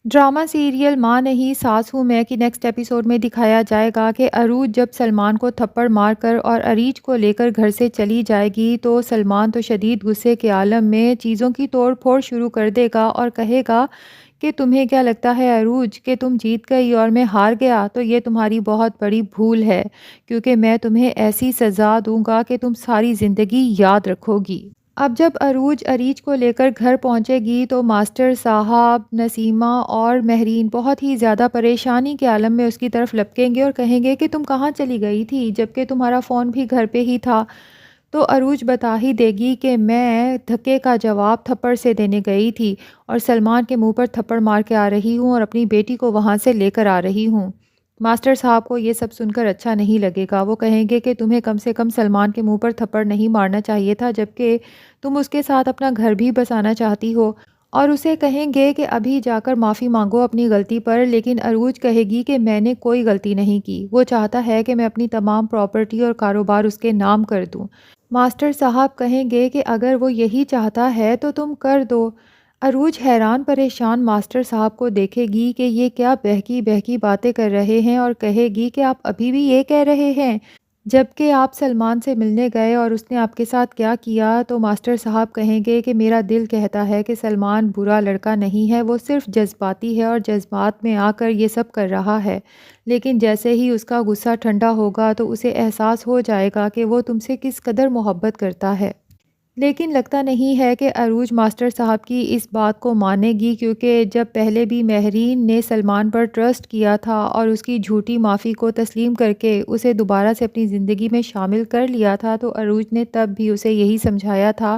Drama serial ماں نہیں ساس ہوں میں کی نیکسٹ ایپیسوڈ میں دکھایا جائے گا کہ عروج جب سلمان کو تھپڑ مار کر اور اریج کو لے کر گھر سے چلی جائے گی تو سلمان تو شدید غصے کے عالم میں چیزوں کی توڑ پھوڑ شروع کر دے گا اور کہے گا کہ تمہیں کیا لگتا ہے عروج کہ تم جیت گئی اور میں ہار گیا؟ تو یہ تمہاری بہت بڑی بھول ہے، کیونکہ میں تمہیں ایسی سزا دوں گا کہ تم ساری زندگی یاد رکھو گی۔ اب جب عروج اریج کو لے کر گھر پہنچے گی تو ماسٹر صاحب، نسیمہ اور مہرین بہت ہی زیادہ پریشانی کے عالم میں اس کی طرف لپکیں گے اور کہیں گے کہ تم کہاں چلی گئی تھی جبکہ تمہارا فون بھی گھر پہ ہی تھا؟ تو عروج بتا ہی دے گی کہ میں دھکے کا جواب تھپڑ سے دینے گئی تھی اور سلمان کے منہ پر تھپڑ مار کے آ رہی ہوں اور اپنی بیٹی کو وہاں سے لے کر آ رہی ہوں۔ ماسٹر صاحب کو یہ سب سن کر اچھا نہیں لگے گا، وہ کہیں گے کہ تمہیں کم سے کم سلمان کے منہ پر تھپڑ نہیں مارنا چاہیے تھا جبکہ تم اس کے ساتھ اپنا گھر بھی بسانا چاہتی ہو، اور اسے کہیں گے کہ ابھی جا کر معافی مانگو اپنی غلطی پر، لیکن عروج کہے گی کہ میں نے کوئی غلطی نہیں کی، وہ چاہتا ہے کہ میں اپنی تمام پراپرٹی اور کاروبار اس کے نام کر دوں۔ ماسٹر صاحب کہیں گے کہ اگر وہ یہی چاہتا ہے تو تم کر دو۔ عروج حیران پریشان ماسٹر صاحب کو دیکھے گی کہ یہ کیا بہکی بہکی باتیں کر رہے ہیں اور کہے گی کہ آپ ابھی بھی یہ کہہ رہے ہیں جبکہ آپ سلمان سے ملنے گئے اور اس نے آپ کے ساتھ کیا کیا؟ تو ماسٹر صاحب کہیں گے کہ میرا دل کہتا ہے کہ سلمان برا لڑکا نہیں ہے، وہ صرف جذباتی ہے اور جذبات میں آ کر یہ سب کر رہا ہے، لیکن جیسے ہی اس کا غصہ ٹھنڈا ہوگا تو اسے احساس ہو جائے گا کہ وہ تم سے کس قدر محبت کرتا ہے۔ لیکن لگتا نہیں ہے کہ عروج ماسٹر صاحب کی اس بات کو مانے گی، کیونکہ جب پہلے بھی مہرین نے سلمان پر ٹرسٹ کیا تھا اور اس کی جھوٹی معافی کو تسلیم کر کے اسے دوبارہ سے اپنی زندگی میں شامل کر لیا تھا، تو عروج نے تب بھی اسے یہی سمجھایا تھا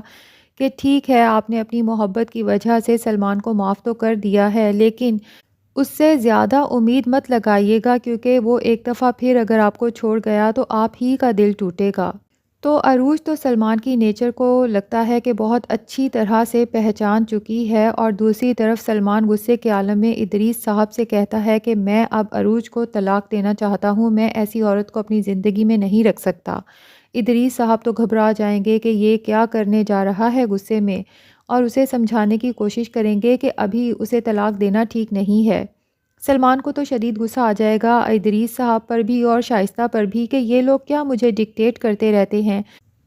کہ ٹھیک ہے آپ نے اپنی محبت کی وجہ سے سلمان کو معاف تو کر دیا ہے، لیکن اس سے زیادہ امید مت لگائیے گا، کیونکہ وہ ایک دفعہ پھر اگر آپ کو چھوڑ گیا تو آپ ہی کا دل ٹوٹے گا۔ تو عروج تو سلمان کی نیچر کو لگتا ہے کہ بہت اچھی طرح سے پہچان چکی ہے، اور دوسری طرف سلمان غصے کے عالم میں ادریس صاحب سے کہتا ہے کہ میں اب عروج کو طلاق دینا چاہتا ہوں، میں ایسی عورت کو اپنی زندگی میں نہیں رکھ سکتا۔ ادریس صاحب تو گھبرا جائیں گے کہ یہ کیا کرنے جا رہا ہے غصے میں، اور اسے سمجھانے کی کوشش کریں گے کہ ابھی اسے طلاق دینا ٹھیک نہیں ہے۔ سلمان کو تو شدید غصہ آ جائے گا ادریس صاحب پر بھی اور شائستہ پر بھی کہ یہ لوگ کیا مجھے ڈکٹیٹ کرتے رہتے ہیں،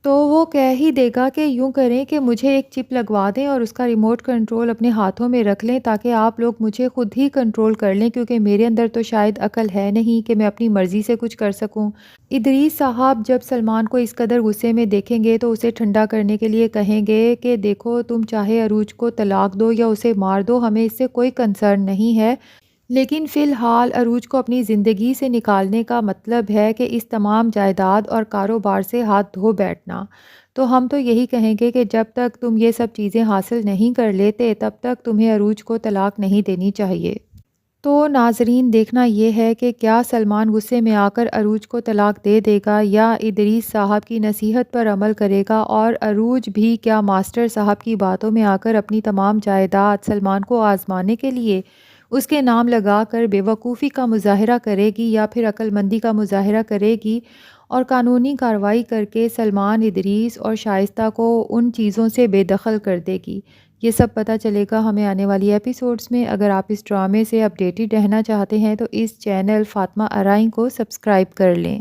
تو وہ کہہ ہی دے گا کہ یوں کریں کہ مجھے ایک چپ لگوا دیں اور اس کا ریموٹ کنٹرول اپنے ہاتھوں میں رکھ لیں تاکہ آپ لوگ مجھے خود ہی کنٹرول کر لیں، کیونکہ میرے اندر تو شاید عقل ہے نہیں کہ میں اپنی مرضی سے کچھ کر سکوں۔ ادریس صاحب جب سلمان کو اس قدر غصے میں دیکھیں گے تو اسے ٹھنڈا کرنے کے لیے کہیں گے کہ دیکھو تم چاہے عروج کو طلاق دو یا اسے مار دو، ہمیں اس سے کوئی کنسرن نہیں ہے، لیکن فی الحال عروج کو اپنی زندگی سے نکالنے کا مطلب ہے کہ اس تمام جائیداد اور کاروبار سے ہاتھ دھو بیٹھنا۔ تو ہم تو یہی کہیں گے کہ جب تک تم یہ سب چیزیں حاصل نہیں کر لیتے تب تک تمہیں عروج کو طلاق نہیں دینی چاہیے۔ تو ناظرین دیکھنا یہ ہے کہ کیا سلمان غصے میں آ کر عروج کو طلاق دے دے گا یا ادریس صاحب کی نصیحت پر عمل کرے گا، اور عروج بھی کیا ماسٹر صاحب کی باتوں میں آ کر اپنی تمام جائیداد سلمان کو آزمانے کے لیے اس کے نام لگا کر بے وقوفی کا مظاہرہ کرے گی یا پھر عقل مندی کا مظاہرہ کرے گی اور قانونی کارروائی کر کے سلمان، ادریس اور شائستہ کو ان چیزوں سے بے دخل کر دے گی؟ یہ سب پتہ چلے گا ہمیں آنے والی ایپیسوڈز میں۔ اگر آپ اس ڈرامے سے اپڈیٹڈ رہنا چاہتے ہیں تو اس چینل فاطمہ ارائیں کو سبسکرائب کر لیں۔